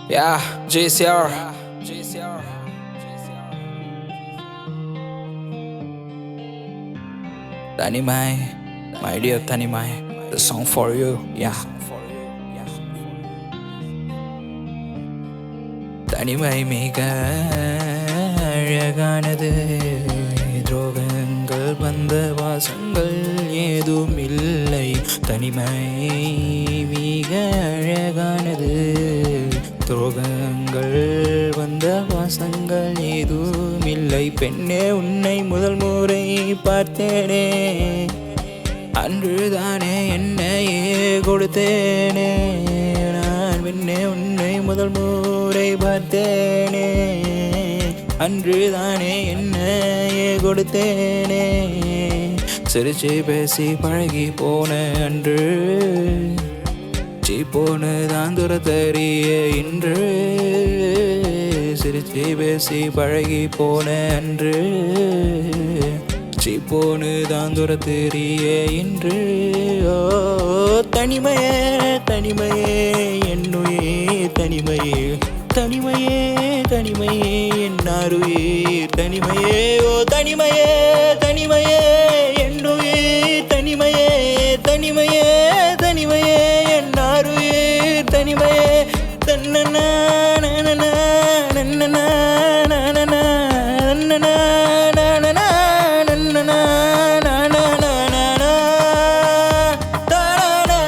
Yeah, JCR. Tanimai, my dear Tanimai, the song for you. Yeah. தனிமை மிக அழகானது, துரோகங்கள் வந்த வாசங்கள் ஏதும் இல்லை. தனிமை மிக அழகானது, துரோகங்கள் வந்த வாசங்கள் ஏதும் இல்லை. பெண்ணே, உன்னை முதல் முறை பார்த்தேனே, அன்றுதானே என்னையே கொடுத்தேனே. நான் பெண்ணே, உன்னை முதல் முறை பார்த்தேனே, அன்றுதானே என்னையே கொடுத்தேனே. சிரிச்சு பேசி பழகி போன அன்று, போனு தான் துரத்தறிய இன்று. சிரிச்சு பேசி பழகி போன அன்று, போனு தான் துரத்தறிய இன்று. ஓ தனிமையே தனிமையே என்னுயிர் தனிமையே, தனிமையே தனிமையே என்னாருயிர் தனிமையே. ஓ தனிமையே தனிமையே என்னுயிர் தனிமையே, தனிமையே தனிமையே என்னாருயிர் தனிமையே. தன்னனா நன்னனா நன்னனா நன்னனா நன்னனா நன்னனா நன்னனா நன்னனா தானா.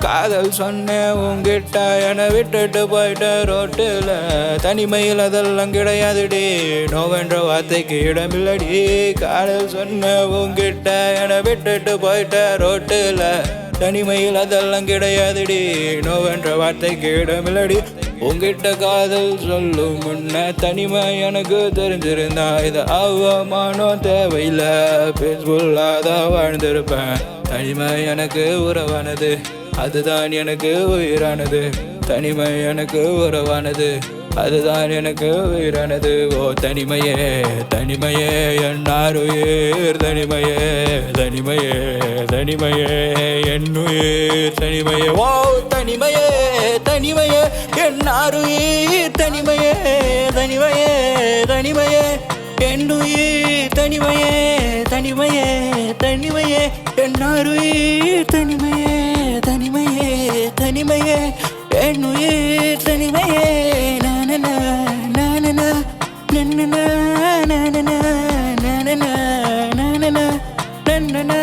காதல் சொன்னேன் உங்கிட்ட, என்னை விட்டுட்டு போயிட்ட ரோட்டில். தனிமையில் அதெல்லாம் கிடையாதுடி, நோவென்ற வார்த்தைக்கு இடமில்லடி. காதல் சொன்ன உங்கிட்ட, என்னை விட்டுட்டு போயிட்ட ரோட்டில். தனிமையில் அதெல்லாம் கிடையாதுடி, நோவென்ற வார்த்தைக்கு இடமில்லடி. உங்கிட்ட காதல் சொல்லும் முன்ன தனிமை எனக்கு தெரிஞ்சிருந்தா, இது அவமானம் தேவையில்லை, பீஸ்ஃபுல்லாக தான் வாழ்ந்திருப்பேன். தனிமை எனக்கு உறவானது, அதுதான் எனக்கு உயிரானது. தனிமை எனக்கு உறவானது, அதுதான் எனக்கு உயிரானது. ஓ தனிமையே தனிமையே என்னாருயிர் தனிமையே, தனிமையே தனிமையே என்னுயிர் தனிமையே. ஓ தனிமையே தனிமையே என்னாருயிர் தனிமையே, தனிமையே தனிமையே என்னுயிர் தனிமையே, தனிமையே தனிமையே என்னாருயிர் தனிமையே, தனிமையே தனிமையே என்னுயிர் தனிமையே. நானனா நானனா நன்னனா நானனா நானனா நானனா நன்னனா